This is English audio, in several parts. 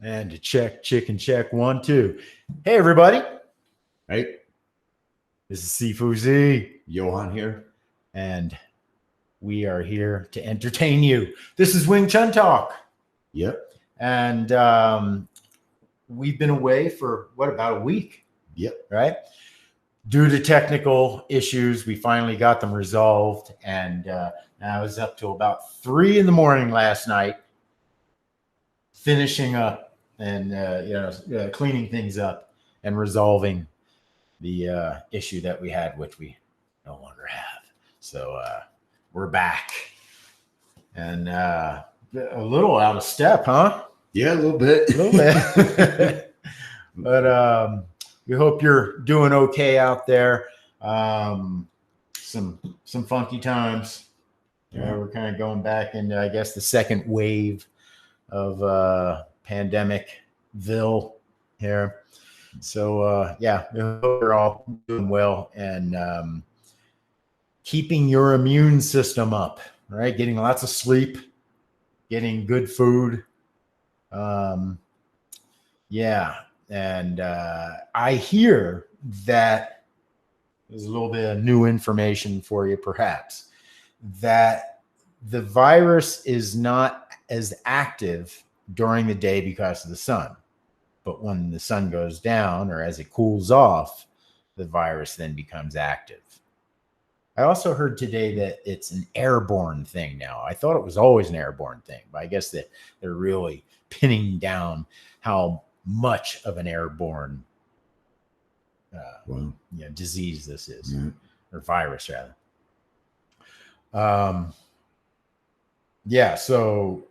And to check, chicken check, 1, 2. Hey, everybody. Hey, this is Sifu Z. Johan here. And we are here to entertain you. This is Wing Chun Talk. Yep. And we've been away for, about a week? Yep. Right? Due to technical issues, we finally got them resolved. And I was up till about 3 in the morning last night, finishing up and cleaning things up and resolving the issue that we had, which we no longer have. So we're back, and a little out of step, huh? Yeah, a little bit. But we hope you're doing okay out there. Some funky times. Yeah. We're kind of going back into, I guess, the second wave of pandemicville here. So we hope you're all doing well and keeping your immune system up, right? Getting lots of sleep, getting good food. And I hear that there's a little bit of new information for you, perhaps, that the virus is not as active during the day because of the sun. But when the sun goes down, or as it cools off, the virus then becomes active. I also heard today that it's an airborne thing now. I thought it was always an airborne thing, but I guess that they're really pinning down how much of an airborne disease this is, or virus rather. So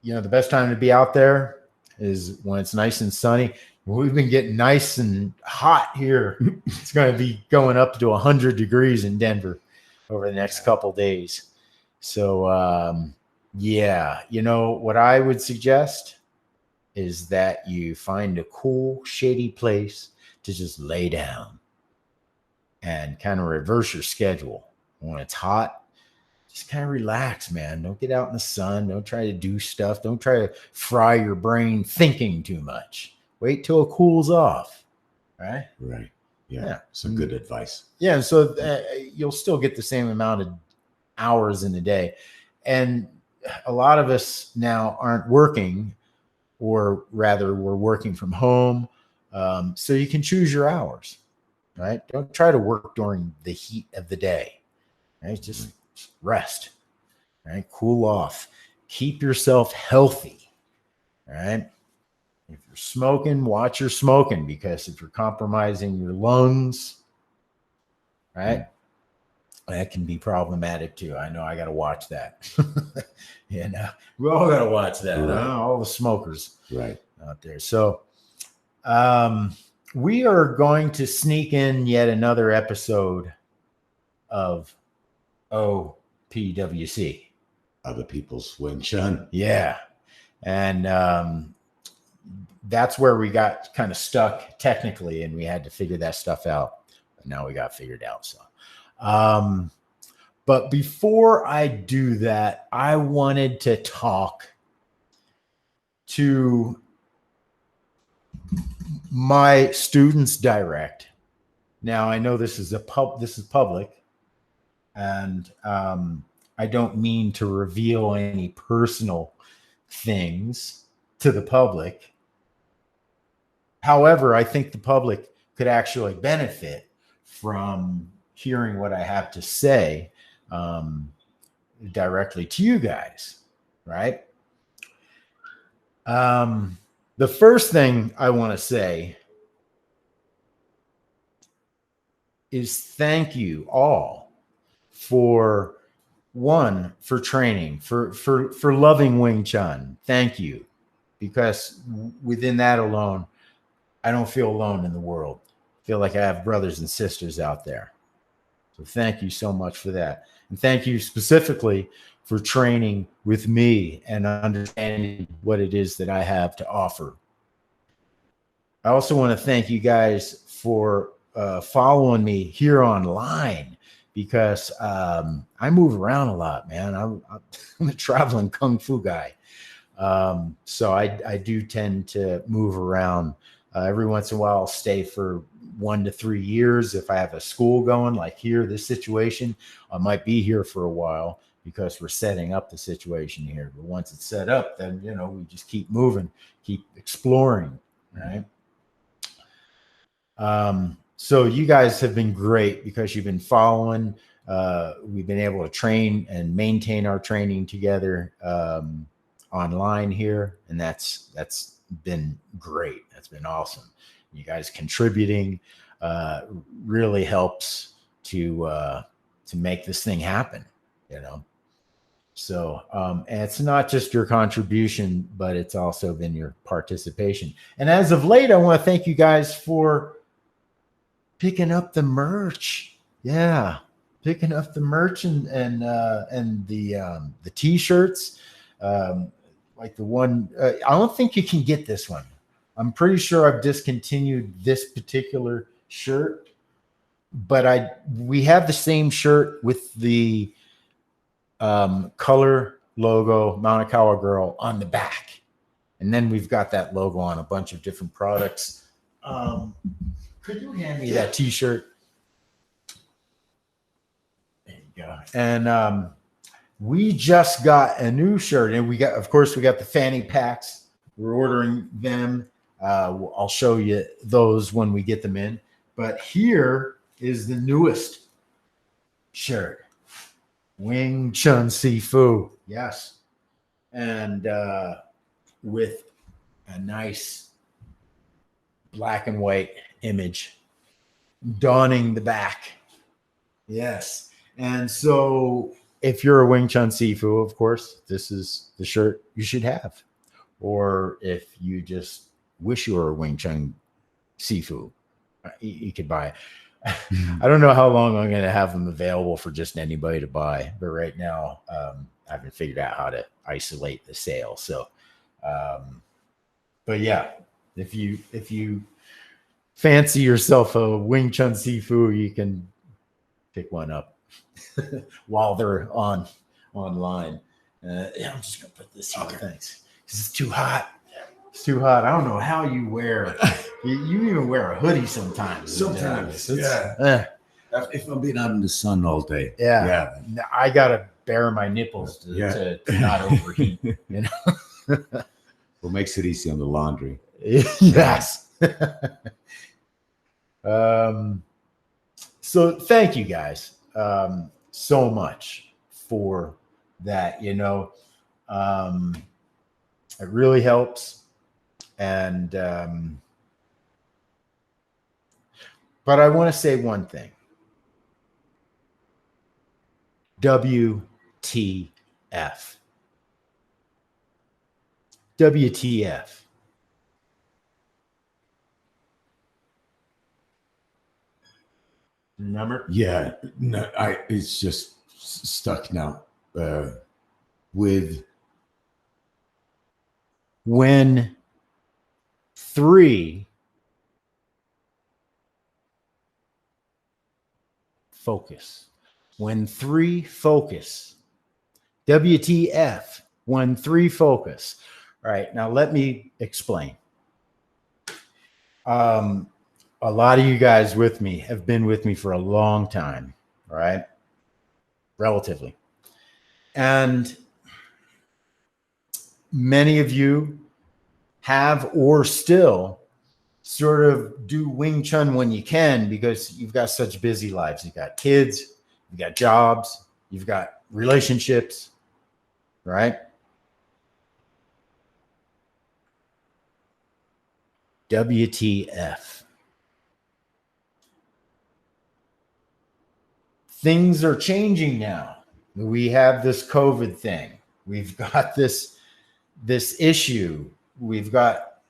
the best time to be out there is when it's nice and sunny. We've been getting nice and hot here. It's going to be going up to 100 degrees in Denver over the next couple days. So, what I would suggest is that you find a cool, shady place to just lay down and kind of reverse your schedule. When it's hot, just kind of relax, man. Don't get out in the sun. Don't try to do stuff. Don't try to fry your brain thinking too much. Wait till it cools off. Right? Right. Yeah. Some good advice. Yeah. And so you'll still get the same amount of hours in a day. And a lot of us now aren't working, or rather we're working from home. So you can choose your hours, right? Don't try to work during the heat of the day. Right? Just rest, right? Cool off. Keep yourself healthy, right? If you're smoking, watch your smoking, because if you're compromising your lungs, right, that can be problematic too. I know I got to watch that. We all got to watch that. Right. All the smokers out there. So we are going to sneak in yet another episode of O.P.W.C. Other People's Wing Chun. Yeah. And that's where we got kind of stuck technically, and we had to figure that stuff out. But now we got figured out. So, but before I do that, I wanted to talk to my students direct. Now, I know this is public. And I don't mean to reveal any personal things to the public. However, I think the public could actually benefit from hearing what I have to say directly to you guys, right? The first thing I want to say is thank you all for training, for loving Wing Chun. Thank you. Because within that alone, I don't feel alone in the world. I feel like I have brothers and sisters out there. So thank you so much for that. And thank you specifically for training with me and understanding what it is that I have to offer. I also want to thank you guys for following me here online, because I move around a lot, man. I'm a traveling kung fu guy. So I do tend to move around. Every once in a while, I'll stay for 1 to 3 years. If I have a school going, like here, this situation, I might be here for a while because we're setting up the situation here. But once it's set up, then, you know, we just keep moving, keep exploring, right? So you guys have been great because you've been following. We've been able to train and maintain our training together online here, and that's been great. That's been awesome. You guys contributing really helps to make this thing happen, you know. So and it's not just your contribution, but it's also been your participation. And as of late, I want to thank you guys for picking up the merch. Yeah, picking up the merch and the t-shirts. Like the one, I don't think you can get this one. I'm pretty sure I've discontinued this particular shirt, but we have the same shirt with the color logo, Manikawa Girl, on the back. And then we've got that logo on a bunch of different products. Could you hand me that t-shirt? There you go. And we just got a new shirt, and we got the fanny packs. We're ordering them. I'll show you those when we get them in. But here is the newest shirt, Wing Chun Sifu. Yes, and with a nice black and white image donning the back. Yes, and so, if you're a Wing Chun Sifu, of course, this is the shirt you should have. Or if you just wish you were a Wing Chun Sifu, you could buy it. I don't know how long I'm going to have them available for just anybody to buy. But right now, I haven't figured out how to isolate the sale. So, but yeah, if you fancy yourself a Wing Chun Sifu, you can pick one up while they're online. Yeah, I'm just gonna put this here. Okay. Thanks. Because it's too hot. It's too hot. I don't know how you wear it. You even wear a hoodie sometimes. Sometimes, yeah. If I'm being out in the sun all day. Yeah. I gotta bare my nipples to not overheat. You know. What makes it easy on the laundry? Yes. So thank you guys so much for that. You know, it really helps. And but I want to say one thing. W.T.F. W.T.F. Number? Yeah, no, it's just stuck now. With when 3 focus. When 3 focus. WTF. When 3 focus. All right, now let me explain. A lot of you guys with me have been with me for a long time, all right? Relatively. And many of you have or still sort of do Wing Chun when you can because you've got such busy lives. You've got kids, you've got jobs, you've got relationships, right? WTF. Things are changing now. We have this COVID thing. We've got this issue. We've got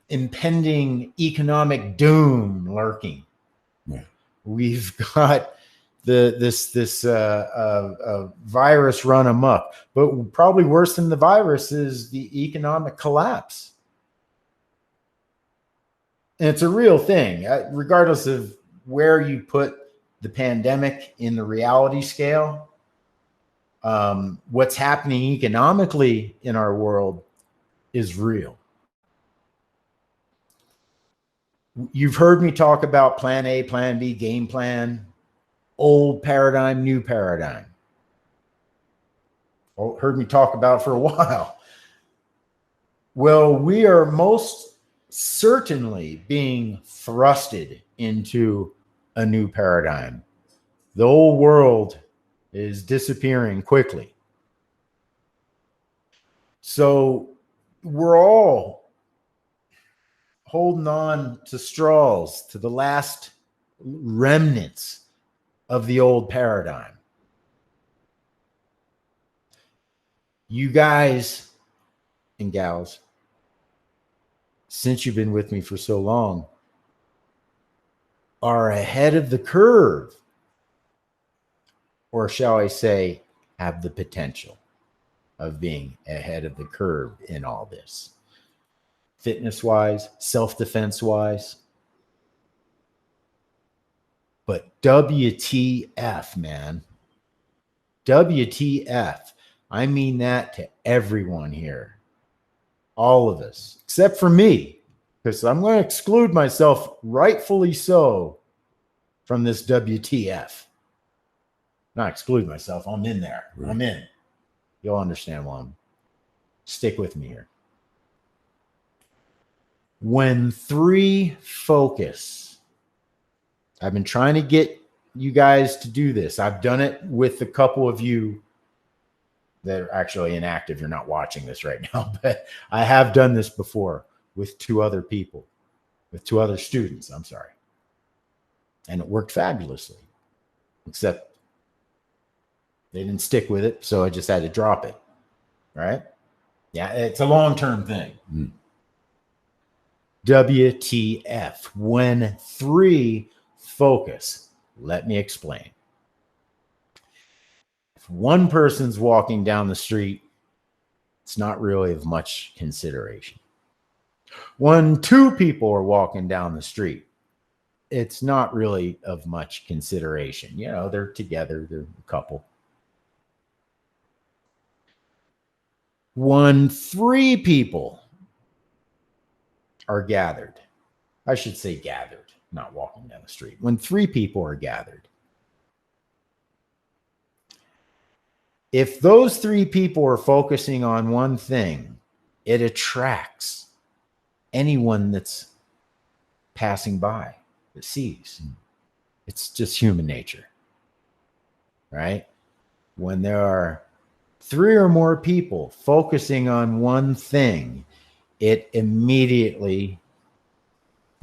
impending economic doom lurking. Yeah. We've got this virus run amok. But probably worse than the virus is the economic collapse. And it's a real thing, regardless of where you put the pandemic in the reality scale. What's happening economically in our world is real. You've heard me talk about plan A, plan B, game plan, old paradigm, new paradigm. Heard me talk about it for a while. Well, we are most certainly being thrusted into a new paradigm. The old world is disappearing quickly. So we're all holding on to straws, to the last remnants of the old paradigm. You guys and gals, since you've been with me for so long, are ahead of the curve, or shall I say, have the potential of being ahead of the curve in all this. Fitness-wise, self-defense-wise. But WTF, man. WTF. I mean that to everyone here. All of us, except for me, because I'm going to exclude myself, rightfully so, from this WTF. Not exclude myself. I'm in there. Right. I'm in. You'll understand why. Stick with me here. When three focus, I've been trying to get you guys to do this. I've done it with a couple of you that are actually inactive. You're not watching this right now, but I have done this before with two other people, with two other students. I'm sorry. And it worked fabulously, except they didn't stick with it, so I just had to drop it. Right? Yeah, it's a long-term thing. WTF. When three focus. Let me explain. If one person's walking down the street, it's not really of much consideration. When two people are walking down the street, it's not really of much consideration. You know, they're together, they're a couple. When three people are gathered, I should say gathered, not walking down the street. When three people are gathered, if those three people are focusing on one thing, it attracts anyone that's passing by that sees. It's just human nature, right? When there are three or more people focusing on one thing, it immediately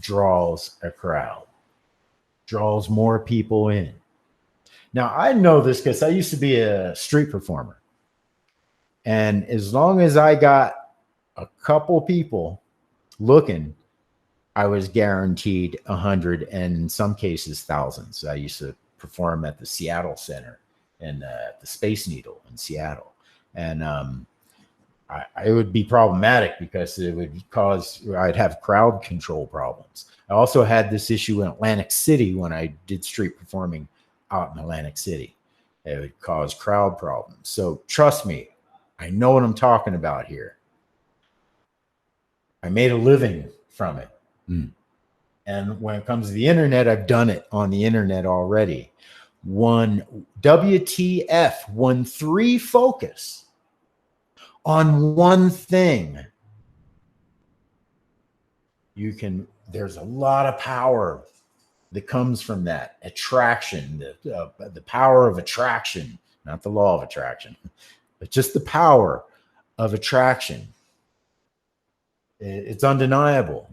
draws a crowd, draws more people in. Now, I know this because I used to be a street performer. And as long as I got a couple people looking, I was guaranteed 100 and in some cases thousands. I used to perform at the Seattle Center and the Space Needle in Seattle. And it would be problematic because it would cause, I'd have crowd control problems. I also had this issue in Atlantic City when I did street performing out in Atlantic City. It would cause crowd problems. So trust me, I know what I'm talking about here. I made a living from it. And when it comes to the internet, I've done it on the internet already. One WTF, when three focus on one thing, you can, there's a lot of power that comes from that attraction, the power of attraction, not the law of attraction, but just the power of attraction. It's undeniable.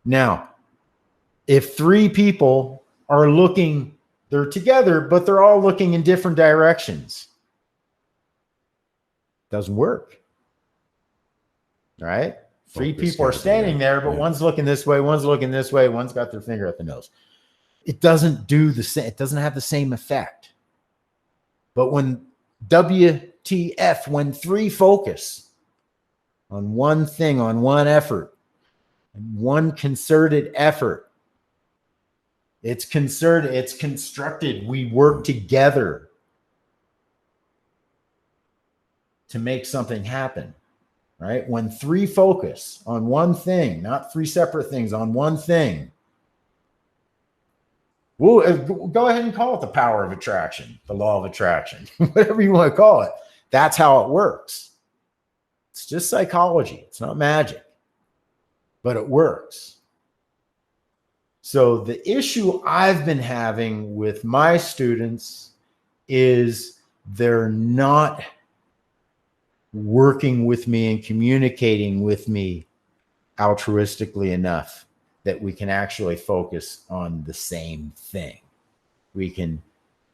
Now, if three people are looking, they're together, but they're all looking in different directions, doesn't work. Right? Three people are standing there, but one's looking this way, one's looking this way, one's got their finger at the nose. It doesn't do the same, it doesn't have the same effect. But when WTF, when three focus on one thing, on one effort, and one concerted effort, it's concerted, it's constructed, we work together. to make something happen, right? When three focus on one thing, not three separate things, on one thing. We'll go ahead and call it the power of attraction, the law of attraction, whatever you want to call it. That's how it works. It's just psychology. It's not magic, but it works. So the issue I've been having with my students is they're not working with me and communicating with me altruistically enough that we can actually focus on the same thing. We can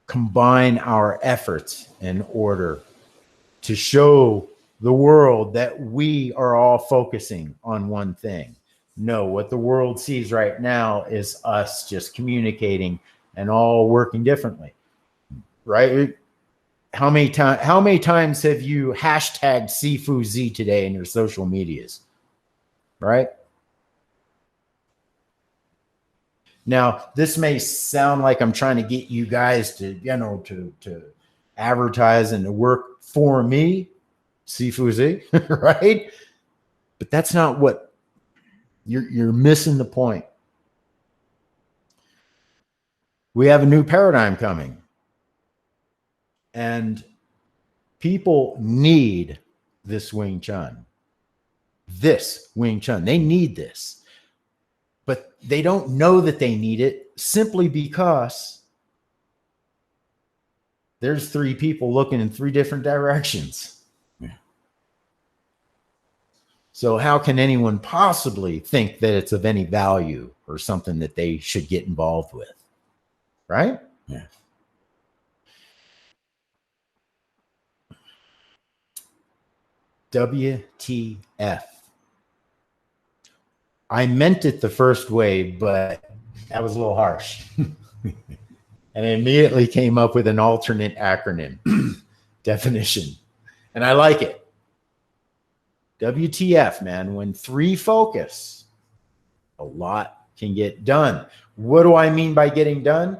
combine our efforts in order to show the world that we are all focusing on one thing. No, what the world sees right now is us just communicating and all working differently, right? How many times have you hashtagged Sifu Z today in your social medias, right? Now, this may sound like I'm trying to get you guys to, to advertise and to work for me, Sifu Z, right? But that's not what you're missing the point. We have a new paradigm coming. And people need this Wing Chun. This Wing Chun. They need this. But they don't know that they need it simply because there's three people looking in three different directions. Yeah. So how can anyone possibly think that it's of any value or something that they should get involved with? Right? Yeah. W.T.F. I meant it the first way, but that was a little harsh. And I immediately came up with an alternate acronym definition. And I like it. WTF, man. When three focus, a lot can get done. What do I mean by getting done?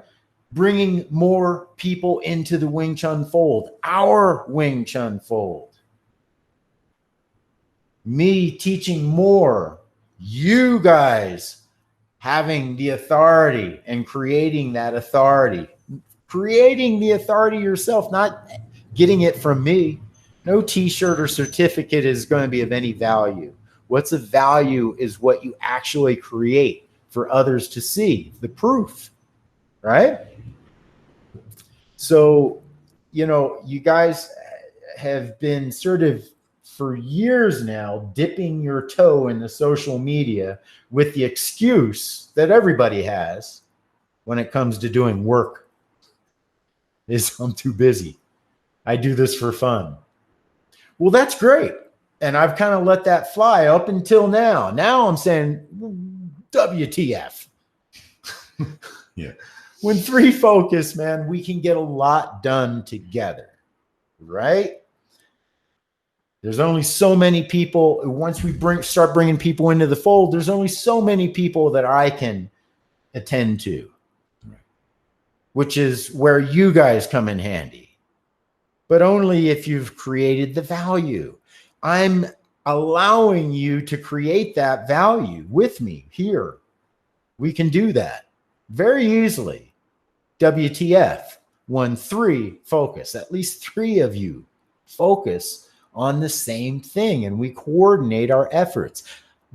Bringing more people into the Wing Chun fold, our Wing Chun fold. Me teaching more, you guys having the authority and creating that authority, creating the authority yourself, not getting it from me. No t-shirt or certificate is going to be of any value. What's of value is what you actually create for others to see, the proof, right? So, you guys have been sort of for years now dipping your toe in the social media with the excuse that everybody has when it comes to doing work is I'm too busy. I do this for fun. Well, that's great. And I've kind of let that fly up until now. Now I'm saying WTF. Yeah. When three focus, man, we can get a lot done together, right? There's only so many people. Once we start bringing people into the fold, there's only so many people that I can attend to, which is where you guys come in handy. But only if you've created the value. I'm allowing you to create that value with me here. We can do that very easily. WTF, 1-3 focus. At least three of you focus on the same thing and we coordinate our efforts.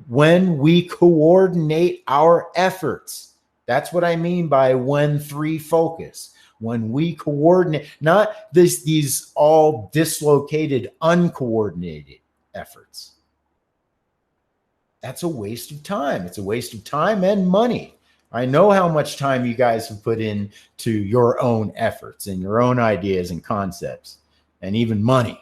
When we coordinate our efforts, that's what I mean by 1-3 focus. When we coordinate, not these all dislocated, uncoordinated efforts. That's a waste of time. It's a waste of time and money. I know how much time you guys have put into your own efforts and your own ideas and concepts and even money.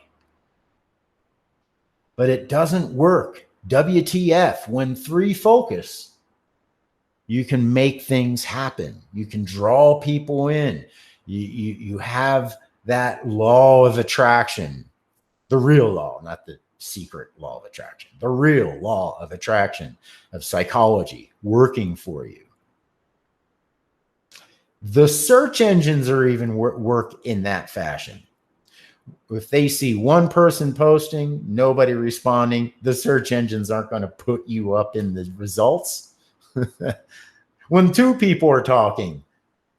But it doesn't work. WTF, when three focus, you can make things happen. You can draw people in. You have that law of attraction, the real law, not the secret law of attraction, the real law of attraction of psychology working for you. The search engines are even work in that fashion. If they see one person posting, nobody responding, the search engines aren't going to put you up in the results. When two people are talking,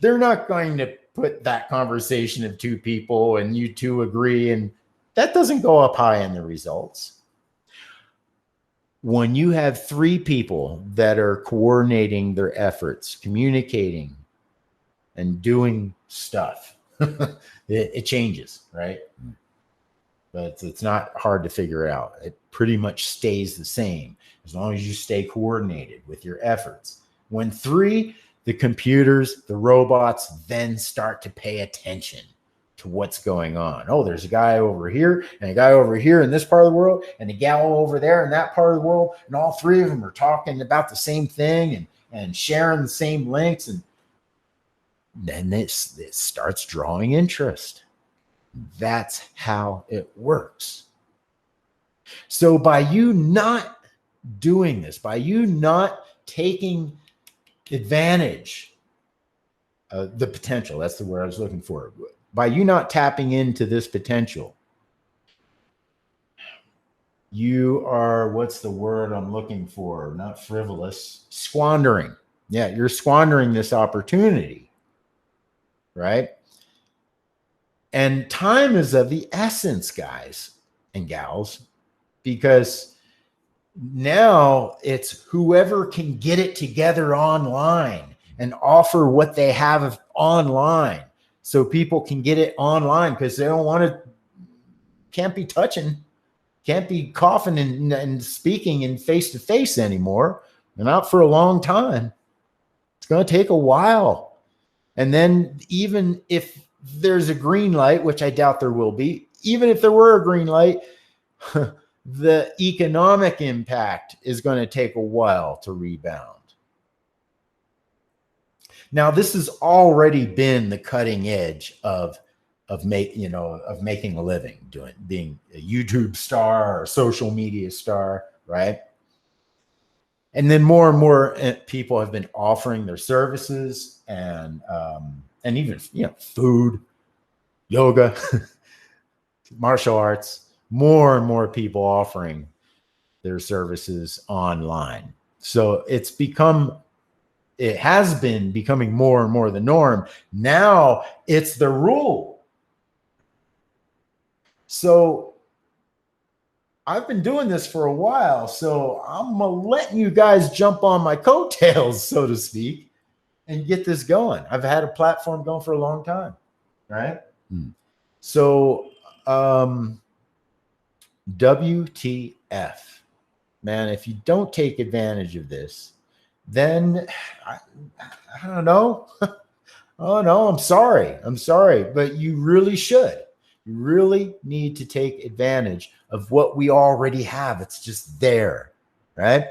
they're not going to put that conversation of two people and you two agree, and that doesn't go up high in the results. When you have three people that are coordinating their efforts, communicating and doing stuff, it changes, right? But it's not hard to figure out. It pretty much stays the same as long as you stay coordinated with your efforts. When three, the computers, the robots then start to pay attention to what's going on. Oh, there's a guy over here and a guy over here in this part of the world and a gal over there in that part of the world. And all three of them are talking about the same thing and sharing the same links. And then it starts drawing interest. That's how it works. So by you not doing this, by you not taking advantage of the potential, that's the word I was looking for, by you not tapping into this potential, you are, what's the word I'm looking for? Not frivolous, squandering. Yeah, you're squandering this opportunity, right? And time is of the essence, guys and gals, because now it's whoever can get it together online and offer what they have online so people can get it online, because they don't want to, can't be touching, can't be coughing and speaking in face-to-face anymore. And not for a long time. It's going to take a while. And then even if there's a green light, which I doubt there will be, even if there were a green light, the economic impact is going to take a while to rebound. Now, this has already been the cutting edge of making a living, being a YouTube star or a social media star, right? And then more and more people have been offering their services and even food, yoga, martial arts. More and more people offering their services online. So it has been becoming more and more the norm. Now it's the rule. So I've been doing this for a while, so I'm letting you guys jump on my coattails, so to speak, and get this going. I've had a platform going for a long time, right? So W.T.F. Man, if you don't take advantage of this, then I don't know. Oh, no, I'm sorry, but you really should. You really need to take advantage of what we already have. It's just there, right?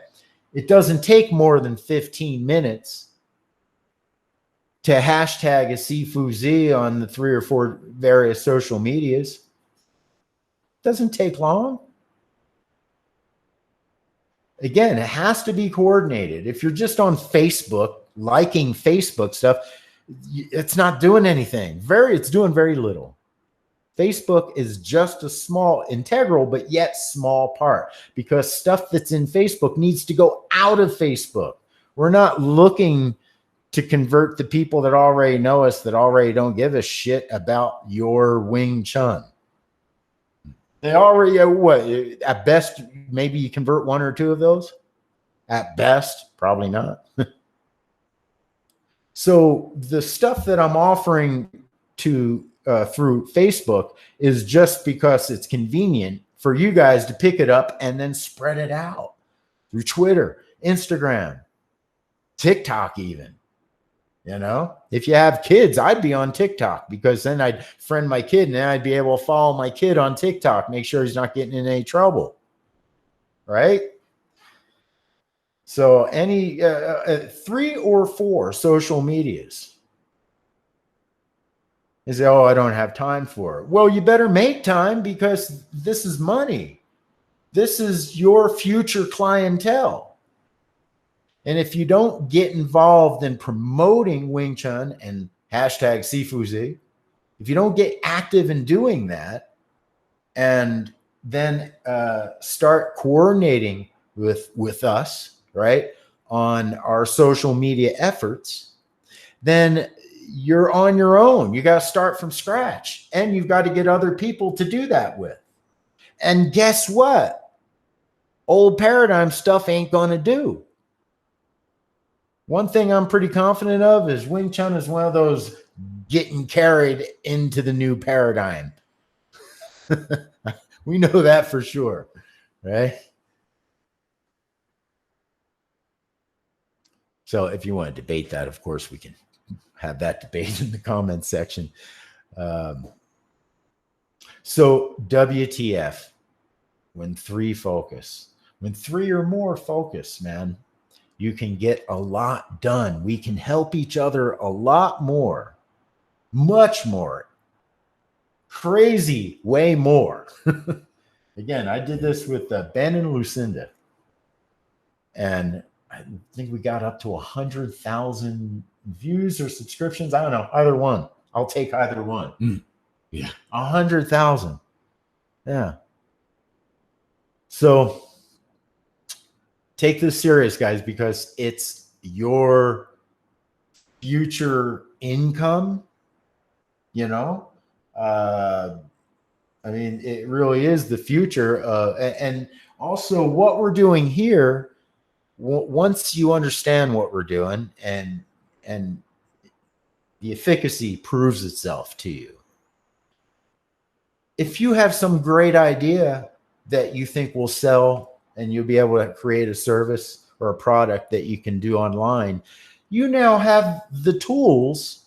It doesn't take more than 15 minutes to hashtag a Sifu Z on the 3 or 4 various social medias. Doesn't take long. Again, it has to be coordinated. If you're just on Facebook, liking Facebook stuff, it's not doing anything. It's doing very little. Facebook is just a small, integral, but yet small part, because stuff that's in Facebook needs to go out of Facebook. We're not looking to convert the people that already know us, that already don't give a shit about your Wing Chun. They already, at best, maybe you convert 1 or 2 of those. At best, probably not. So the stuff that I'm offering to through Facebook is just because it's convenient for you guys to pick it up and then spread it out through Twitter, Instagram, TikTok even. If you have kids, I'd be on TikTok, because then I'd friend my kid and then I'd be able to follow my kid on TikTok, make sure he's not getting in any trouble, right? So any 3 or 4 social medias. You say, oh, I don't have time for it. Well, you better make time, because this is money. This is your future clientele. And if you don't get involved in promoting Wing Chun and hashtag Sifu Z, if you don't get active in doing that, and then start coordinating with us, right, on our social media efforts, then you're on your own. You got to start from scratch, and you've got to get other people to do that with. And guess what? Old paradigm stuff ain't going to do. One thing I'm pretty confident of is Wing Chun is one of those getting carried into the new paradigm. We know that for sure, right? So if you want to debate that, of course, we can have that debate in the comments section. So W.T.F, when three or more focus, man, you can get a lot done. We can help each other a lot more, much more, crazy, way more. Again, I did this with Ben and Lucinda, and I think we got up to 100,000 views or subscriptions. I don't know, either one. I'll take either one. Yeah, 100,000. Yeah. So take this serious, guys, because it's your future income. You know, I mean, it really is the future. And also what we're doing here, once you understand what we're doing and the efficacy proves itself to you. If you have some great idea that you think will sell and you'll be able to create a service or a product that you can do online, you now have the tools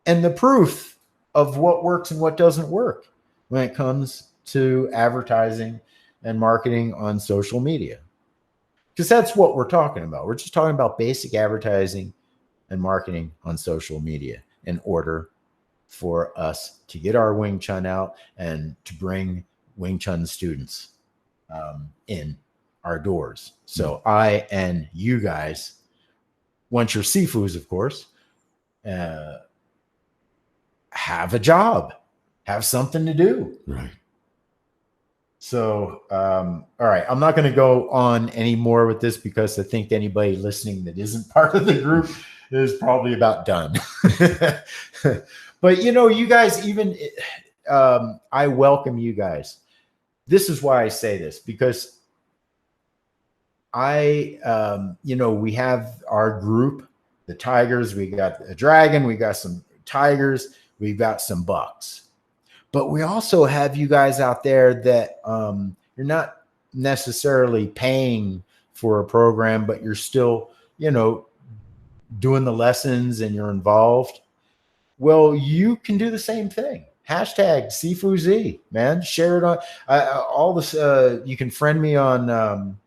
and the proof of what works and what doesn't work when it comes to advertising and marketing on social media. Because that's what we're talking about. We're just talking about basic advertising and marketing on social media in order for us to get our Wing Chun out and to bring Wing Chun students in our doors. So I and you guys, once you're sifuz, of course, have a job, have something to do. right. So, all right, I'm not going to go on any more with this because I think anybody listening that isn't part of the group is probably about done. But, you know, you guys, even I welcome you guys. This is why I say this, because you know, we have our group, the Tigers, we got a dragon, we got some tigers, we've got some bucks. But we also have you guys out there that you're not necessarily paying for a program, but you're still, you know, doing the lessons and you're involved. Well, you can do the same thing. Hashtag Sifu Z, man. Share it on all this. You can friend me on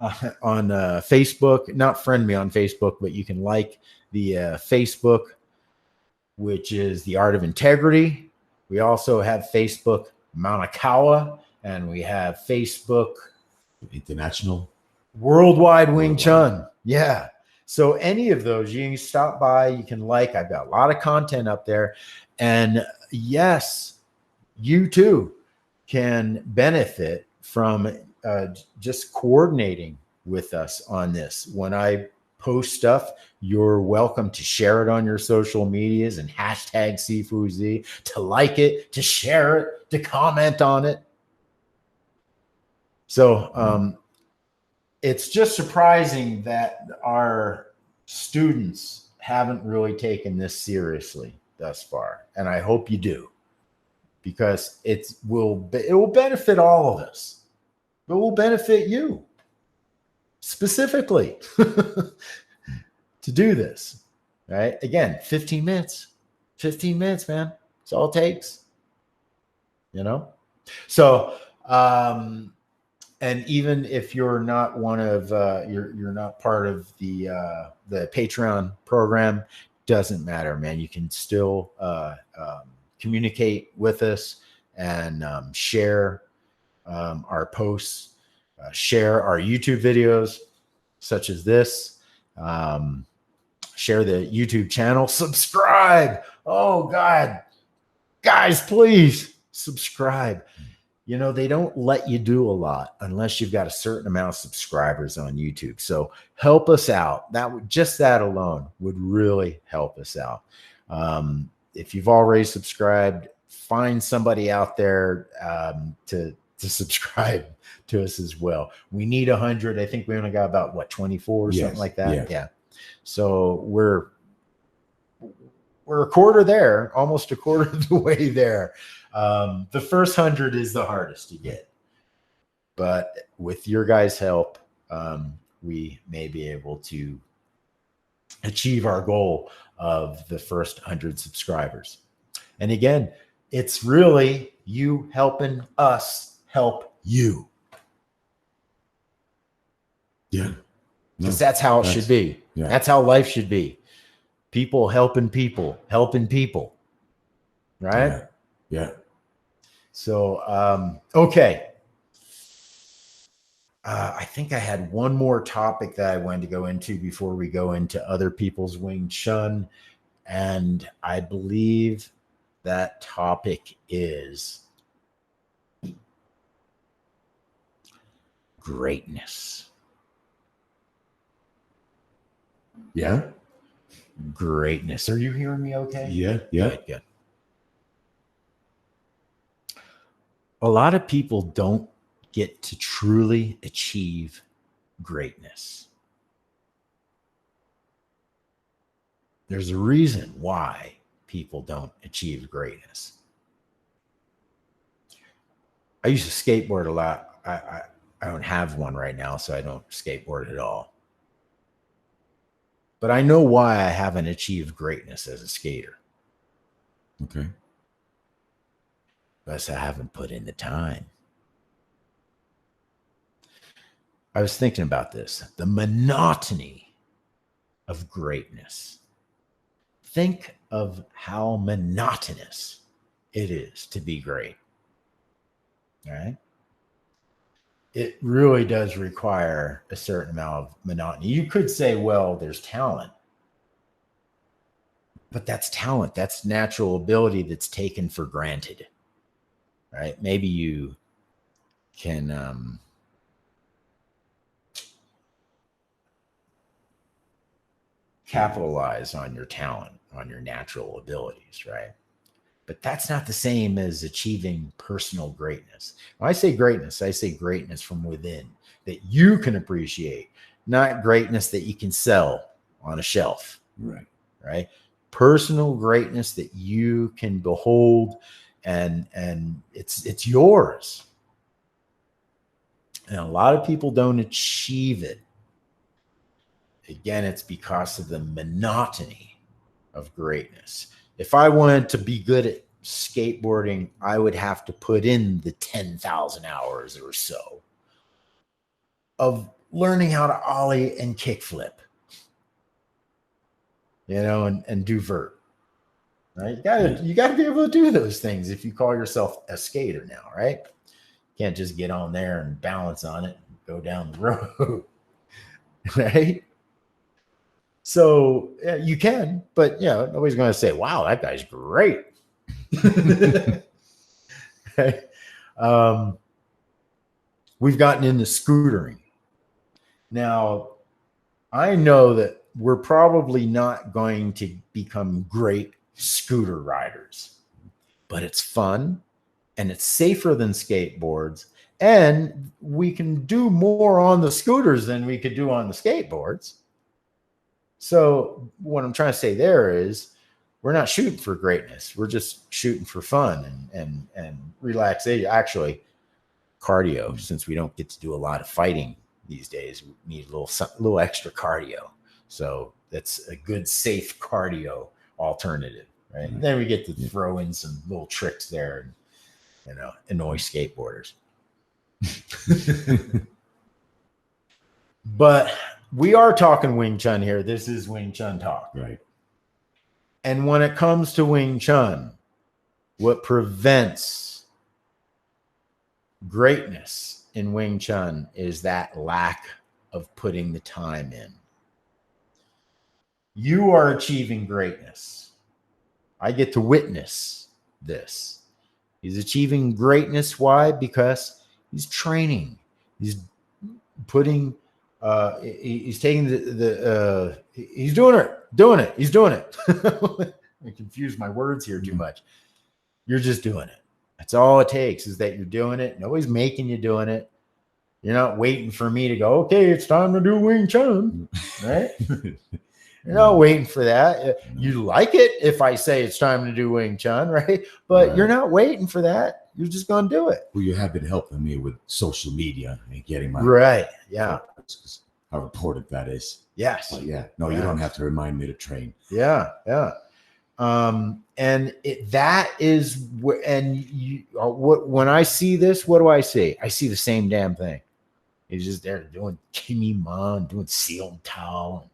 Facebook. Not friend me on Facebook, but you can like the Facebook, which is The Art of Integrity. We also have Facebook Manakawa, and we have Facebook International Worldwide Wing Chun. Yeah. So any of those, you can stop by, you can like. I've got a lot of content up there. And yes, you too can benefit from just coordinating with us on this. When I post stuff, you're welcome to share it on your social medias and hashtag Sifu Z, to like it, to share it, to comment on it. So it's just surprising that our students haven't really taken this seriously thus far. And I hope you do, because it will benefit all of us. It will benefit you specifically to do this, right? Again, 15 minutes, man. It's all it takes, you know? So, and even if you're not one of, you're not part of the Patreon program, doesn't matter, man. You can still communicate with us and share our posts, share our YouTube videos, such as this. Share the YouTube channel, subscribe. Oh God, guys, please subscribe. You know, they don't let you do a lot unless you've got a certain amount of subscribers on YouTube. So help us out. Just that alone would really help us out. If you've already subscribed, find somebody out there to subscribe to us as well. We need 100. I think we only got about what, 24 or something like that. Yeah. So we're a quarter there, almost a quarter of the way there. The first 100 is the hardest to get, but with your guys' help, we may be able to achieve our goal of the first 100 subscribers. And again, it's really you helping us help you. Yeah. Because that's how it should be. Yeah. That's how life should be. People helping people, right? Yeah. So, okay. I think I had one more topic that I wanted to go into before we go into other people's Wing Chun. And I believe that topic is greatness. Yeah. Greatness. Are you hearing me okay? Yeah. Good. A lot of people don't get to truly achieve greatness. There's a reason why people don't achieve greatness. I used to skateboard a lot. I don't have one right now, so I don't skateboard at all. But I know why I haven't achieved greatness as a skater. Okay. Because I haven't put in the time. I was thinking about this. The monotony of greatness. Think of how monotonous it is to be great. All right? It really does require a certain amount of monotony. You could say, well, there's talent. But that's talent. That's natural ability that's taken for granted. Right? Maybe you can capitalize on your talent, on your natural abilities, right? But that's not the same as achieving personal greatness. When I say greatness, I say greatness from within that you can appreciate, not greatness that you can sell on a shelf. Right? Personal greatness that you can behold and it's yours. And a lot of people don't achieve it. Again, it's because of the monotony of greatness. If I wanted to be good at skateboarding, I would have to put in the 10,000 hours or so of learning how to ollie and kickflip, and do vert. Right? You gotta be able to do those things if you call yourself a skater now, right? You can't just get on there and balance on it and go down the road, right? So you can, but nobody's going to say, wow, that guy's great. Okay. We've gotten into scootering. Now, I know that we're probably not going to become great scooter riders, but it's fun and it's safer than skateboards. And we can do more on the scooters than we could do on the skateboards. So what I'm trying to say there is we're not shooting for greatness. We're just shooting for fun and relaxation. Actually, cardio, since we don't get to do a lot of fighting these days, we need a little extra cardio. So that's a good, safe cardio alternative, right? And then we get to throw in some little tricks there and, annoy skateboarders. But we are talking Wing Chun here. This is Wing Chun talk. Right. And when it comes to Wing Chun, what prevents greatness in Wing Chun is that lack of putting the time in. You are achieving greatness. I get to witness this. He's achieving greatness. Why? Because he's training. He's putting, he's taking he's doing it. He's doing it. I confuse my words here too much. You're just doing it. That's all it takes, is that you're doing it. Nobody's making you doing it. You're not waiting for me to go, okay, it's time to do Wing Chun, right? You're not waiting for that. You like it if I say it's time to do Wing Chun, right? But you're not waiting for that. You're just going to do it. Well, you have been helping me with social media and getting my Yeah. How important that is. Yes. You don't have to remind me to train. Yeah. And that is when I see this, what do I see? I see the same damn thing. He's just there doing Kimmy Man, doing Seal Towel,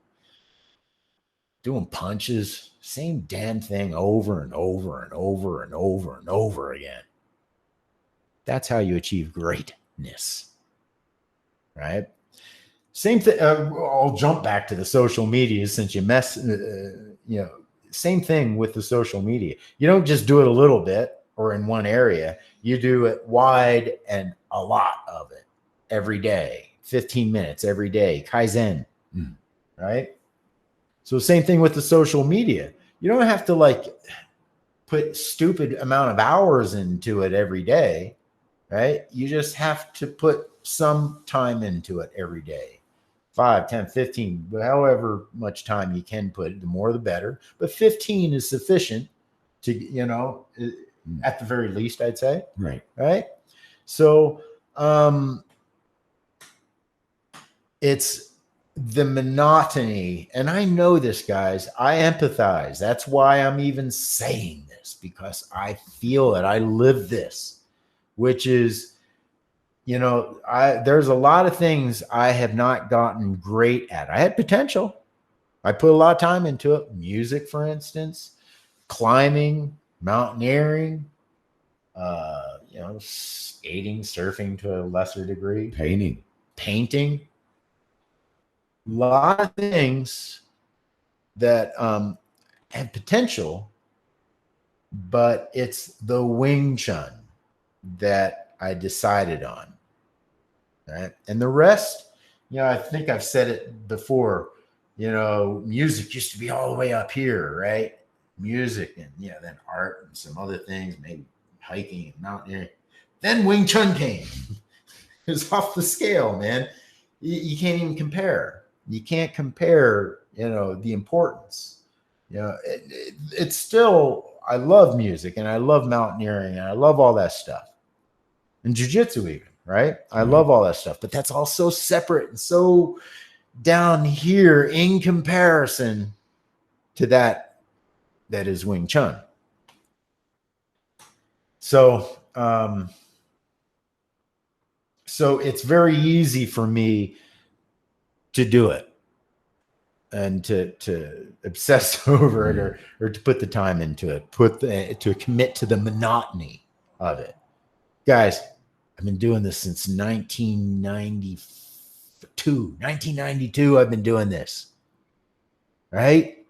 doing punches, same damn thing over and over and over and over and over again. That's how you achieve greatness, right? Same thing. I'll jump back to the social media since you same thing with the social media. You don't just do it a little bit or in one area. You do it wide and a lot of it every day, 15 minutes every day, Kaizen, right? So same thing with the social media. You don't have to put stupid amount of hours into it every day, right? You just have to put some time into it every day. 5, 10, 15, however much time you can put, the more the better. But 15 is sufficient to, at the very least, I'd say. Right. So it's the monotony. And I know this, guys. I empathize. That's why I'm even saying this, because I feel it. I live this, which is, there's a lot of things I have not gotten great at. I had potential. I put a lot of time into it. Music, for instance, climbing, mountaineering, skating, surfing to a lesser degree, painting. A lot of things that have potential, but it's the Wing Chun that I decided on. Right. And the rest, I think I've said it before, music used to be all the way up here, right? Music and, then art and some other things, maybe hiking and mountaineering. Then Wing Chun came. It was off the scale, man. You can't even compare. You can't compare, the importance. It's still, I love music and I love mountaineering and I love all that stuff. And Jiu Jitsu even. Right? I love all that stuff, but that's all so separate and so down here in comparison to that is Wing Chun. So, so it's very easy for me to do it and to obsess over it or to put the time into it, to commit to the monotony of it. Guys, I've been doing this since 1992. 1992, I've been doing this. Right?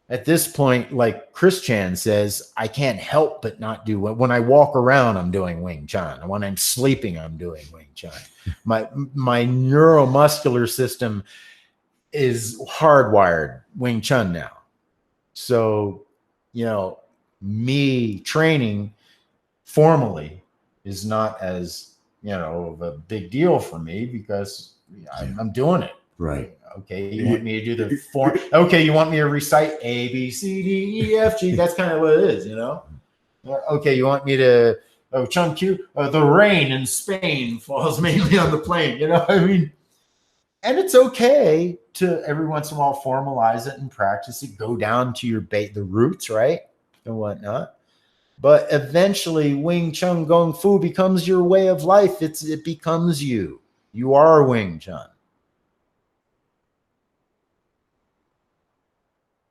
At this point, like Chris Chan says, I can't help but not do it. When I walk around, I'm doing Wing Chun. When I'm sleeping, I'm doing Wing Chun. My neuromuscular system is hardwired Wing Chun now. So, me training formally is not as, of a big deal for me because I'm doing it. Right. Okay. You want me to do the form? Okay. You want me to recite A, B, C, D, E, F, G? That's kind of what it is, Okay. You want me to, Chun Q, the rain in Spain falls mainly on the plain, and it's okay to every once in a while formalize it and practice it, go down to the roots, right? And whatnot. But eventually, Wing Chun Gong Fu becomes your way of life. It becomes you. You are Wing Chun.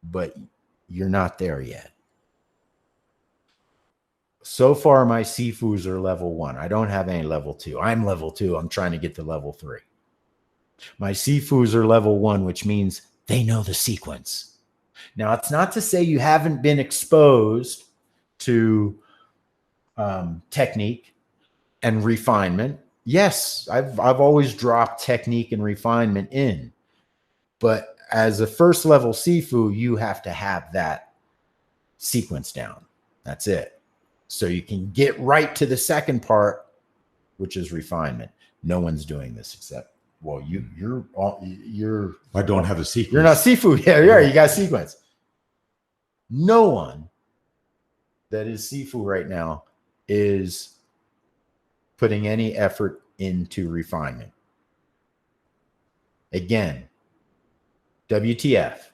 But you're not there yet. So far, my Sifuz are level 1. I don't have any level 2. I'm level 2. I'm trying to get to level 3. My Sifuz are level 1, which means they know the sequence. Now, it's not to say you haven't been exposed to technique and refinement. Yes, I've always dropped technique and refinement in, but as a first level Sifu, you have to have that sequence down. That's it. So you can get right to the second part, which is refinement. No one's doing this except, well, you're I don't have a sequence. You're not Sifu. Yeah, you got sequence. No one that is Sifu right now is putting any effort into refinement. Again, W.T.F.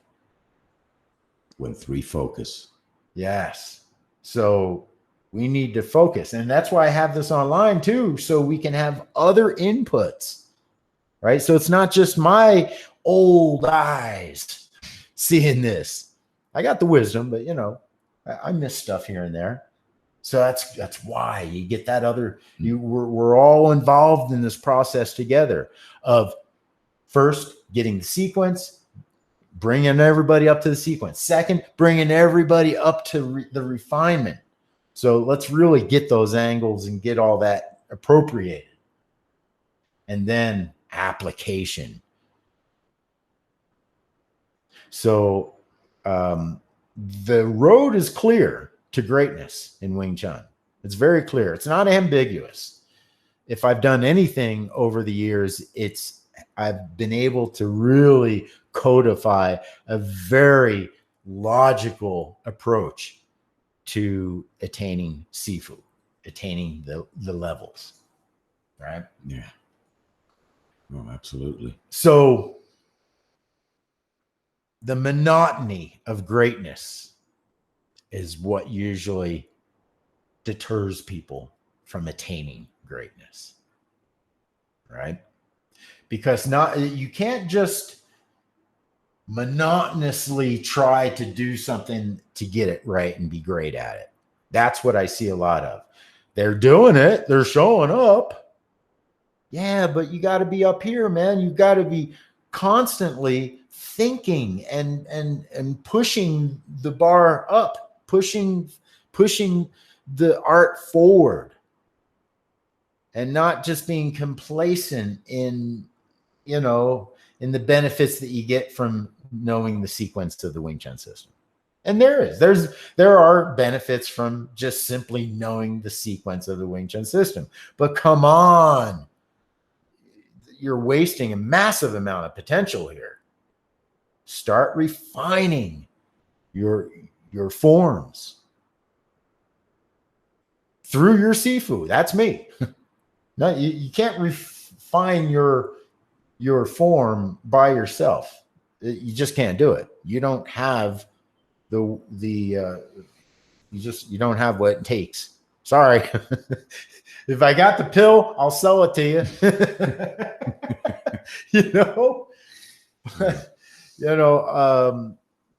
When 3 focus. Yes. So we need to focus. And that's why I have this online too, so we can have other inputs, right? So it's not just my old eyes seeing this. I got the wisdom, but I miss stuff here and there. So that's why you get that other, we're all involved in this process together of first getting the sequence, bringing everybody up to the sequence. Second, bringing everybody up to the refinement. So let's really get those angles and get all that appropriated. And then application. So the road is clear to greatness in Wing Chun. It's very clear. It's not ambiguous. If I've done anything over the years, I've been able to really codify a very logical approach to attaining Sifu, attaining the levels, right? Yeah. Oh, absolutely. So the monotony of greatness is what usually deters people from attaining greatness, right? Because you can't just monotonously try to do something to get it right and be great at it. That's what I see a lot of. They're doing it. They're showing up. Yeah, but you got to be up here, man. You got to be constantly thinking and pushing the bar up, pushing the art forward, and not just being complacent in the benefits that you get from knowing the sequence of the Wing Chun system. And there are benefits from just simply knowing the sequence of the Wing Chun system. But come on, you're wasting a massive amount of potential here. Start refining your forms through your Sifu. That's me. No, you can't refine your form by yourself. You just can't do it. You don't have you don't have what it takes. Sorry. If I got the pill, I'll sell it to you.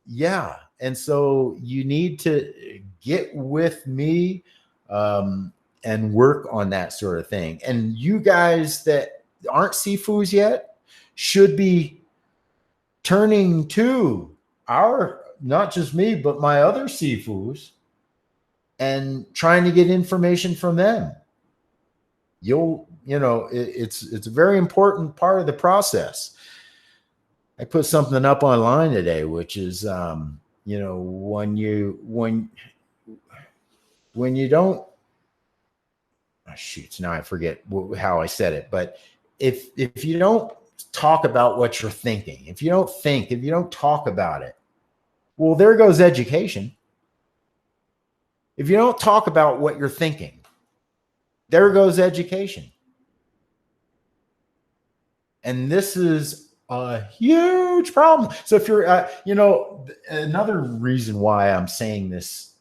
Yeah. And so you need to get with me and work on that sort of thing. And you guys that aren't Sifus yet should be turning to not just me, but my other Sifus and trying to get information from them. It's a very important part of the process. I put something up online today, which is, when you don't, now I forget how I said it, but if you don't talk about what you're thinking, if you don't talk about it, well, there goes education. If you don't talk about what you're thinking, there goes education. And this is a huge problem. So if you're, another reason why I'm saying this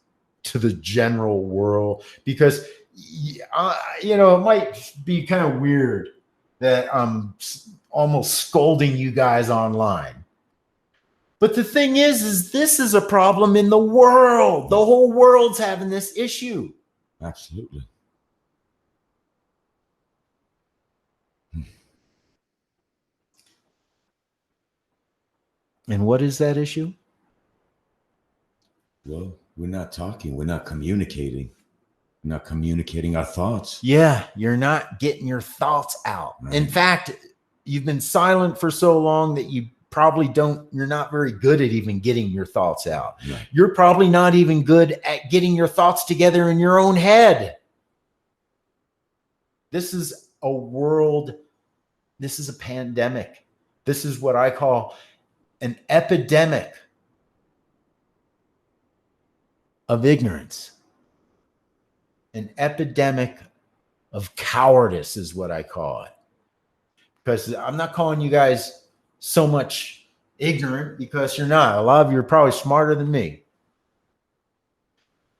to the general world, because, it might be kind of weird that I'm almost scolding you guys online. But the thing is this is a problem in the world. The whole world's having this issue. Absolutely. And what is that issue? Well, we're not talking. We're not communicating. Not communicating our thoughts. Yeah, you're not getting your thoughts out. Right. In fact, you've been silent for so long that you probably you're not very good at even getting your thoughts out. Right. You're probably not even good at getting your thoughts together in your own head. This is a world, this is a pandemic. This is what I call an epidemic of ignorance. An epidemic of cowardice is what I call it. Because I'm not calling you guys so much ignorant, because you're not. A lot of you are probably smarter than me.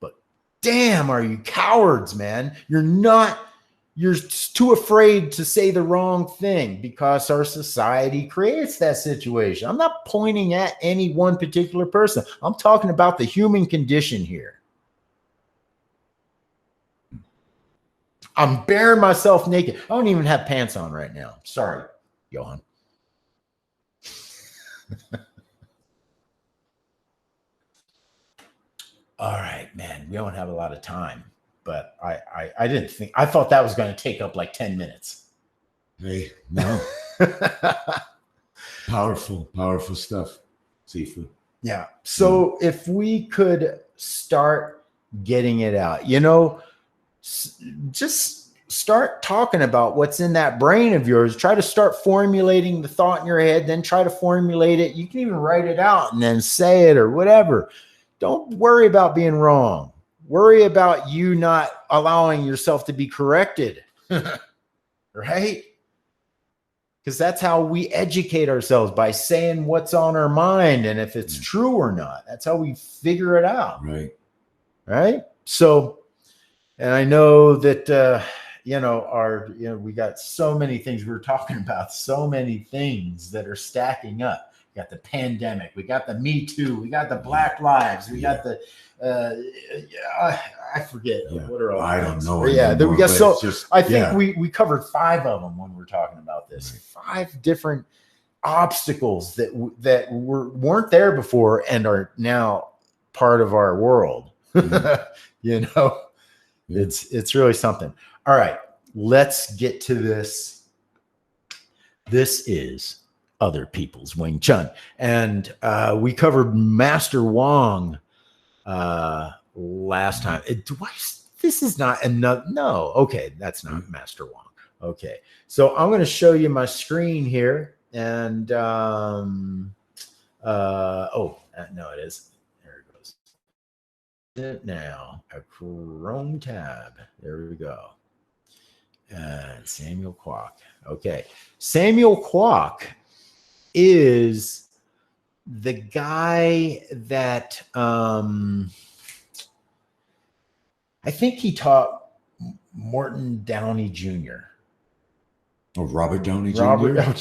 But damn, are you cowards, man? You're too afraid to say the wrong thing because our society creates that situation. I'm not pointing at any one particular person. I'm talking about the human condition here. I'm baring myself naked. I don't even have pants on right now. Sorry, Johan. All right, man. We don't have a lot of time, but I didn't think, I thought that was going to take up like 10 minutes. Hey, no. Powerful stuff, Sifu. Yeah. So if we could start getting it out, you know, just start talking about what's in that brain of yours. Try to start formulating the thought in your head, then try to formulate it. You can even write it out and then say it or whatever. Don't worry about being wrong. Worry about you not allowing yourself to be corrected. Right? Because that's how we educate ourselves, by saying what's on our mind and if it's true or not. That's how we figure it out. Right. Right? So, and I know that, we got so many things we were talking about, so many things that are stacking up. We got the pandemic, we got the Me Too, we got the Black Lives, we got the, I forget what are all. I don't know. Yeah, we got so. I think we we covered 5 of them when we were talking about this. 5 different obstacles that weren't there before and are now part of our world. You know. It's really something. All right, let's get to this. This is Other People's Wing Chun. And we covered Master Wong last time. This is not enough. No, okay, that's not Master Wong. Okay, so I'm going to show you my screen here. And, no, it is. It now a Chrome tab. There we go. Samuel Kwook. Okay, Samuel Kwook is the guy that I think he taught Morton Downey Jr. Oh, Robert Downey Jr. Robert did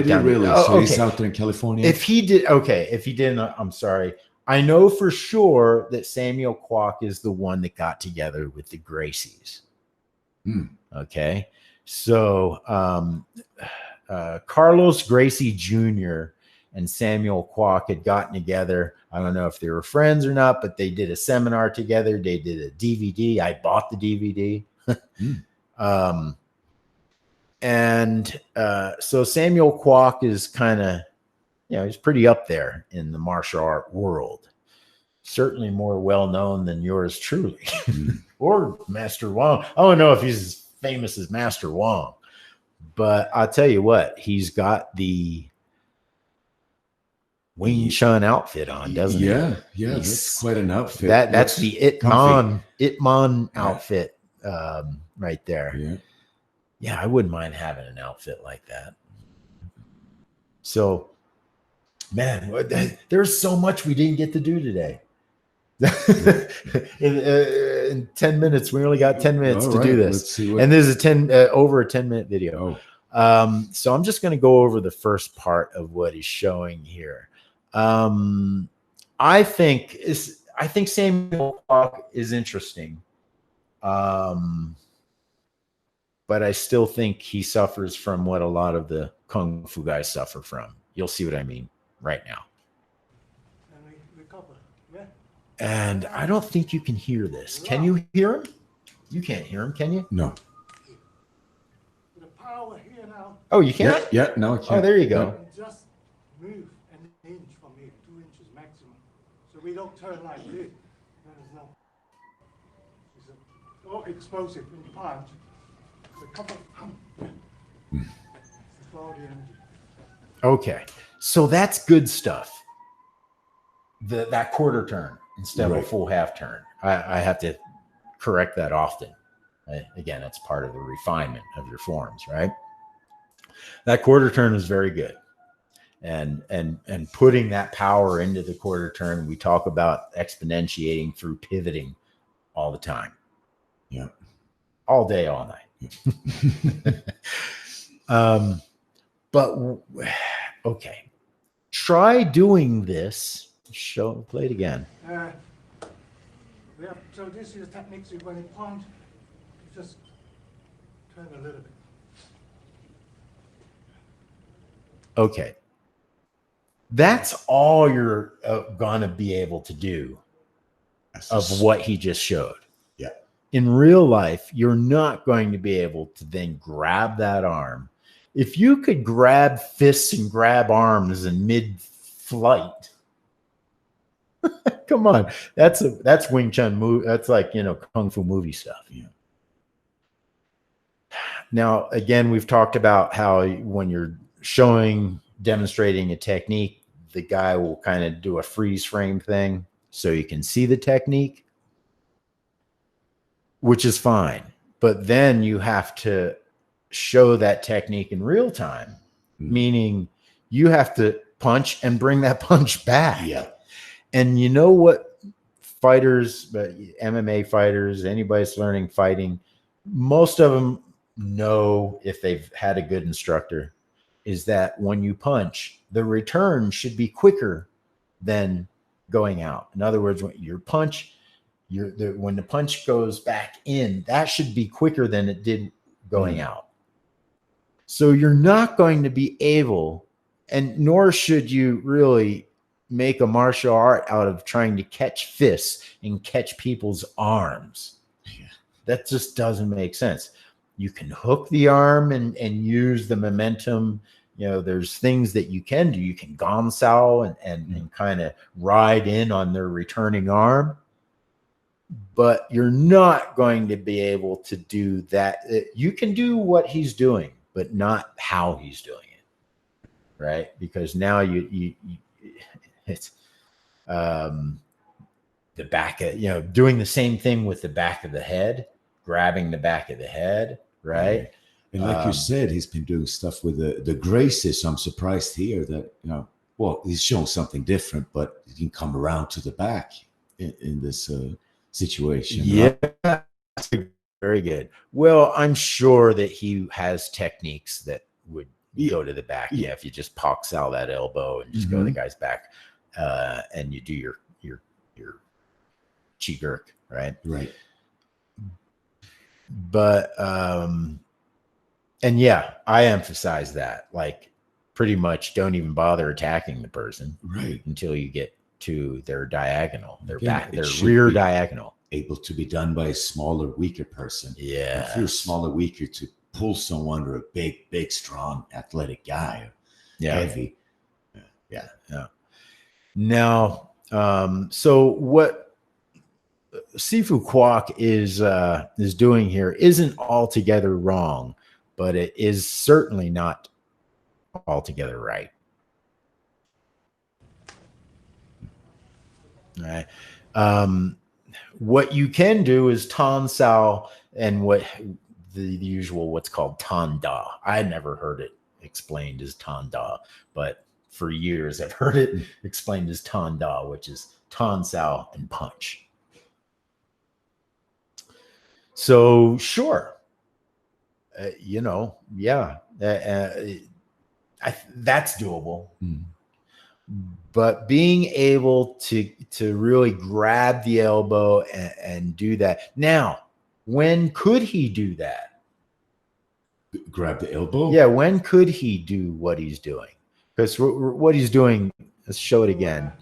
Downey. He really? Oh, so okay. He's out there in California. If he didn't, I'm sorry. I know for sure that Samuel Kwook is the one that got together with the Gracies. Okay. So Carlos Gracie Jr. and Samuel Kwook had gotten together. I don't know if they were friends or not, but they did a seminar together. They did a DVD. I bought the DVD. So Samuel Kwook is kind of, he's pretty up there in the martial art world. Certainly more well-known than yours truly. Or Master Wong. I don't know if he's as famous as Master Wong. But I'll tell you what, he's got the Wing Chun outfit on, doesn't he? Yeah, that's quite an outfit. That's the Itman outfit right there. Yeah, I wouldn't mind having an outfit like that. So, man, there's so much we didn't get to do today. in 10 minutes, we only got 10 minutes to do this. And there's over a 10-minute video. So I'm just going to go over the first part of what he's showing here. I think Samuel Kwook is interesting. But I still think he suffers from what a lot of the Kung Fu guys suffer from. You'll see what I mean right now. And I don't think you can hear this. Can you hear him? You can't hear him, can you? No. The power here now. Oh, you can't? Yeah, no, I can't. Oh, there you go. And just move an inch from here, 2 inches maximum. So we don't turn like this. That is not. It's all explosive in punch. A couple. Flow the energy. Okay. So that's good stuff. That quarter turn instead of a full half turn. I have to correct that often. Again, that's part of the refinement of your forms, right? That quarter turn is very good. And putting that power into the quarter turn, we talk about exponentiating through pivoting all the time. Yeah. All day, all night. But okay. Try doing this. Play it again. So this is techniques when you punch, you just turn a little bit. Okay. That's all you're going to be able to do of what he just showed. Yeah. In real life, you're not going to be able to then grab that arm. If you could grab fists and grab arms in mid-flight, come on, that's Wing Chun movie. That's like, Kung Fu movie stuff. Yeah. Now, again, we've talked about how when you're demonstrating a technique, the guy will kind of do a freeze frame thing so you can see the technique, which is fine. But then you have to show that technique in real time, meaning you have to punch and bring that punch back. Yeah. And you know what fighters, MMA fighters, anybody's learning fighting, most of them know, if they've had a good instructor, is that when you punch, the return should be quicker than going out. In other words, when your punch, when the punch goes back in, that should be quicker than it did going out. So you're not going to be able, and nor should you really make a martial art out of trying to catch fists and catch people's arms. Yeah. That just doesn't make sense. You can hook the arm and use the momentum. There's things that you can do. You can gomsao and kind of ride in on their returning arm. But you're not going to be able to do that. You can do what he's doing, but not how he's doing it. Right? Because now it's the back of, doing the same thing with the back of the head, grabbing the back of the head, right? And like you said, he's been doing stuff with the Gracies. So I'm surprised here that, well, he's showing something different, but he can come around to the back in this situation. Yeah, very good. Well, I'm sure that he has techniques that would go to the back. Yeah, if you just pox out that elbow and just go to the guy's back, and you do your chi gurk, right? Right. But and yeah, I emphasize that, like, pretty much don't even bother attacking the person, right, until you get to their diagonal, their back, their should rear diagonal. Able to be done by a smaller, weaker person. Yeah. If you're smaller, weaker, to pull someone, or a big, strong, athletic guy, heavy. Yeah. Now, so what Sifu Kwook is doing here isn't altogether wrong, but it is certainly not altogether right. All right. What you can do is tan sao, and what the usual, what's called tan da. I never heard it explained as tan da, but for years I've heard it explained as tan da, which is tan sao and punch. So sure, that's doable. But being able to really grab the elbow and do that. Now, when could he do that? Grab the elbow? Yeah, when could he do what he's doing? Because what he's doing, let's show it again.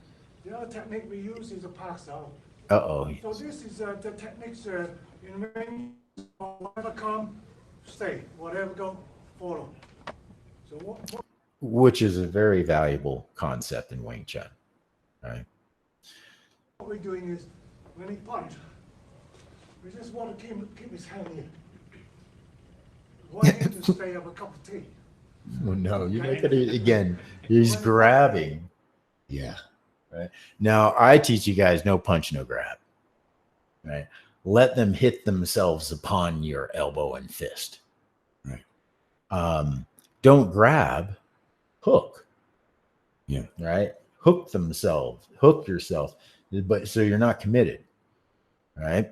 The other technique we use is a pass out. Uh-oh. So this is the techniques in Wing whatever come, stay. Whatever go, follow. So what which is a very valuable concept in Wing Chun, right? we're doing is, when he punch, we just want to keep his hand in. We want him to stay have a cup of tea. Well, no, you look at it again. He's grabbing. Yeah. Right. Now, I teach you guys no punch, no grab. Right. Let them hit themselves upon your elbow and fist. Right. Don't grab, hook. Yeah. Right. Hook themselves, hook yourself, but so you're not committed. Right.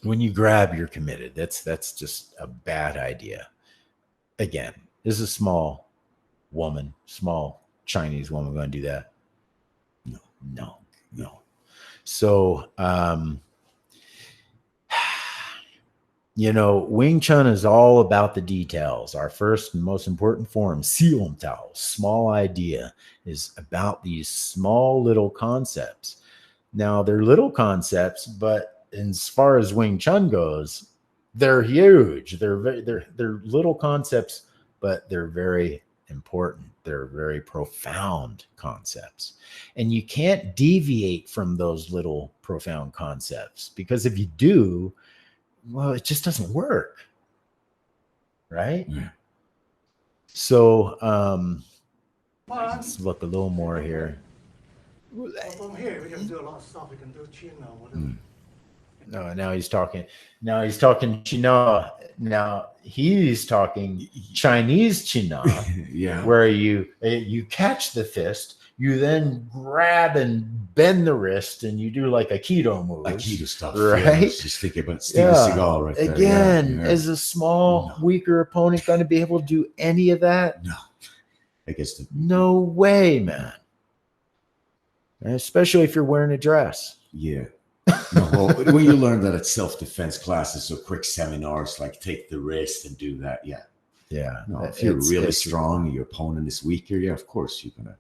When you grab, you're committed. That's just a bad idea. Again, this is a small woman, small Chinese woman going to do that. No. So, Wing Chun is all about the details. Our first and most important form, Sifu Z, small idea, is about these small little concepts. Now, they're little concepts, but as far as Wing Chun goes, they're huge. They're little concepts, but they're very important. They're very profound concepts. And you can't deviate from those little profound concepts, because if you do, well, it just doesn't work. Right? Yeah. So let's look a little more here. From here, we can do a lot of stuff. We can do chin or whatever. No, now he's talking. Now he's talking China. Now he's talking Chinese China, Yeah. where you catch the fist, you then grab and bend the wrist, and you do like a keto move. Aikido stuff, right? Yeah. Just thinking about Steven Seagal right there. Again, Yeah. is a small, weaker opponent going to be able to do any of that? No. I guess No way, man. Especially if you're wearing a dress. Yeah. No, well, when you learn that at self-defense classes or quick seminars, like take the wrist and do that, yeah. Yeah. No, if you're really strong and your opponent is weaker, yeah, of course you're gonna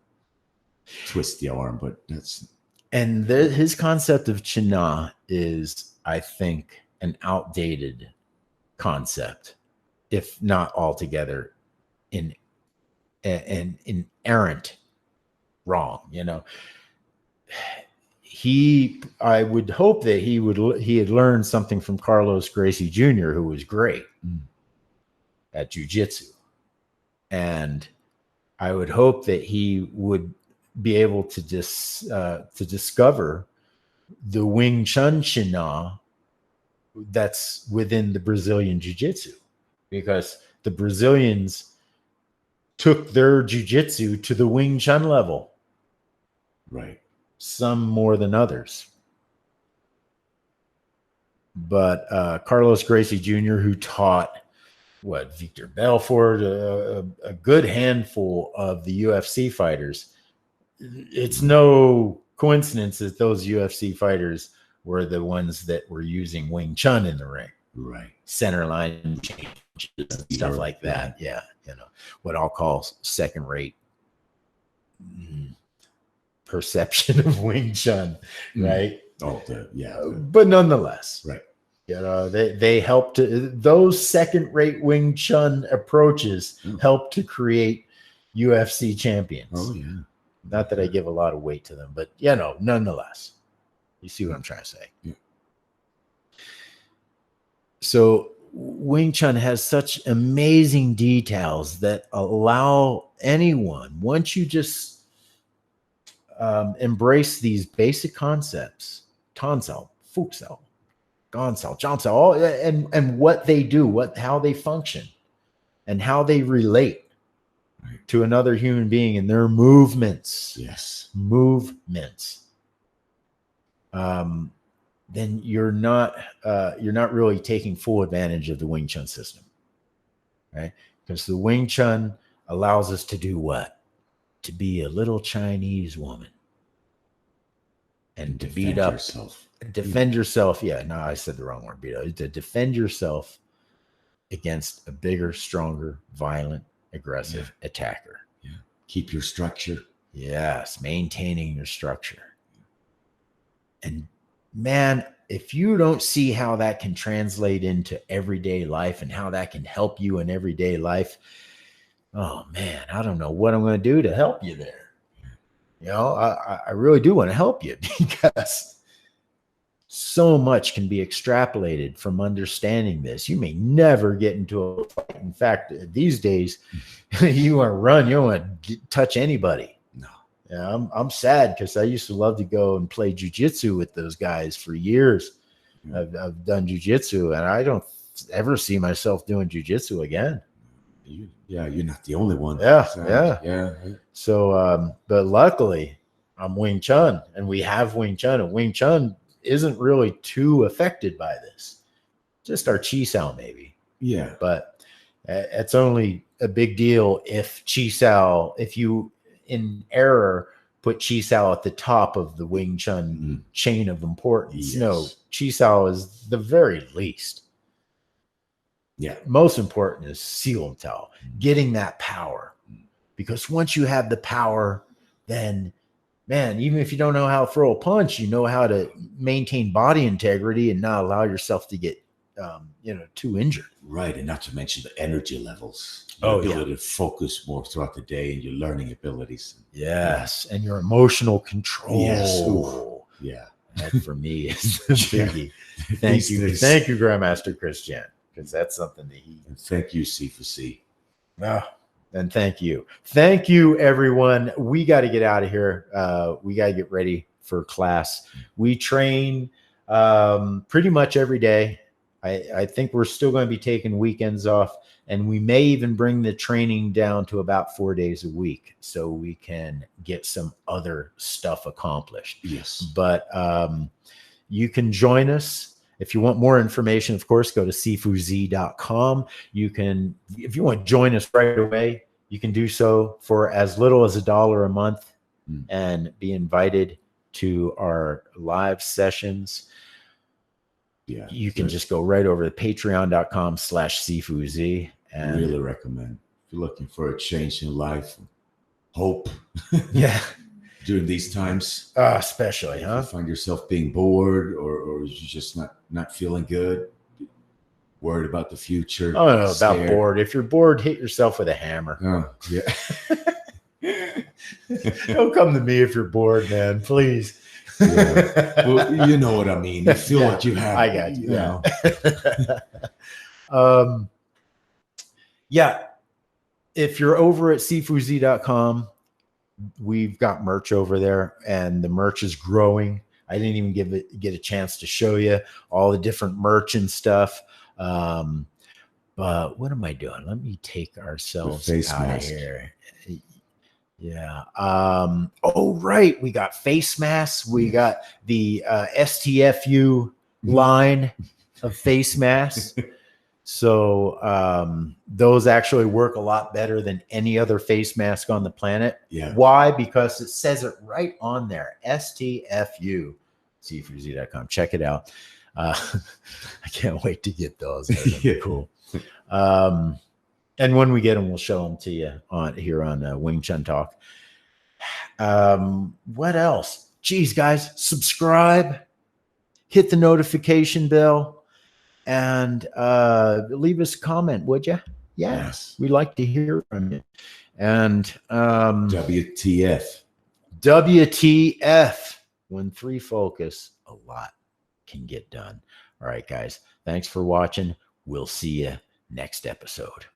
twist the arm, but that's his concept of China is, I think, an outdated concept, if not altogether an inerrant wrong. I would hope that he had learned something from Carlos Gracie Jr., who was great at Jiu Jitsu. And I would hope that he would be able to discover the Wing Chun China that's within the Brazilian Jiu Jitsu, because the Brazilians took their Jiu Jitsu to the Wing Chun level. right. Some more than others. But Carlos Gracie Jr., who taught Victor Belfort, a good handful of the UFC fighters, it's no coincidence that those UFC fighters were the ones that were using Wing Chun in the ring. Right. Center line changes, stuff like that. Yeah. What I'll call second-rate perception of Wing Chun, right? Oh, but nonetheless, right. They helped those second-rate Wing Chun approaches help to create UFC champions. Oh yeah. Not that I give a lot of weight to them, but nonetheless, you see what I'm trying to say. Yeah. So Wing Chun has such amazing details that allow anyone, once you just embrace these basic concepts, Tansao, Fuksao, Gansao, Jansao, and what they do, how they function, and how they relate to another human being and their movements. Yes. Movements. Then you're not really taking full advantage of the Wing Chun system, right? Because the Wing Chun allows us to do what? To be a little Chinese woman and to beat up yourself. Defend yourself. Yeah, no, I said the wrong word. Beat up. To defend yourself against a bigger, stronger, violent, aggressive attacker. Yeah. Keep your structure. Yes, maintaining your structure. And man, if you don't see how that can translate into everyday life and how that can help you in everyday life, oh man, I don't know what I'm going to do to help you there. You know, I really do want to help you because so much can be extrapolated from understanding this. You may never get into a fight. In fact, these days, you want to run, you don't want to touch anybody. No. Yeah, I'm sad because I used to love to go and play jujitsu with those guys for years. I've done jujitsu, and I don't ever see myself doing jujitsu again. You're not the only one. Yeah, So, yeah. So, but luckily, I'm Wing Chun, and we have Wing Chun, and Wing Chun isn't really too affected by this. Just our chi sao, maybe. Yeah. But it's only a big deal if chi sao, if you in error put chi sao at the top of the Wing Chun chain of importance. Yes. No, chi sao is the very least. Yeah. Most important is seal tao, getting that power. Because once you have the power, then man, even if you don't know how to throw a punch, you know how to maintain body integrity and not allow yourself to get, too injured. Right. And not to mention the energy levels. Your ability to focus more throughout the day and your learning abilities. Yes. And your emotional control. Yes. Ooh. Yeah. That for me is the biggie. Thank you. Thank you, Grandmaster Chris Chan, because that's something that he. And thank you, Sifu Z. And thank you. Thank you, everyone. We got to get out of here. We got to get ready for class. We train pretty much every day. I think we're still going to be taking weekends off, and we may even bring the training down to about 4 days a week so we can get some other stuff accomplished. Yes. But you can join us. If you want more information, of course, go to sifuz.com. You can, if you want to join us right away, you can do so for as little as $1 a month and be invited to our live sessions. Yeah. You can just go right over to patreon.com/sifuz. And really recommend if you're looking for a change in life, hope. Yeah. During these times, especially, huh? If you find yourself being bored or you're just not feeling good, worried about the future. I don't know about bored. If you're bored, hit yourself with a hammer. Oh, yeah. Don't come to me if you're bored, man. Please. Yeah. Well, you know what I mean. You feel like you have. I got you. Yeah. If you're over at sifuz.com, we've got merch over there, and the merch is growing. I didn't even get a chance to show you all the different merch and stuff. But what am I doing? Let me take ourselves out of here. Yeah. Oh, right. We got face masks. We got the STFU line of face masks. So those actually work a lot better than any other face mask on the planet. Yeah. Why? Because it says it right on there. STFU. sifuz.com. Check it out. I can't wait to get those. That'd be cool. And when we get them, we'll show them to you here on Wing Chun Talk. What else? Geez, guys, subscribe, hit the notification bell. And leave us a comment, would you? Yes. We'd like to hear from you. And WTF. WTF. When three focus, a lot can get done. All right, guys. Thanks for watching. We'll see you next episode.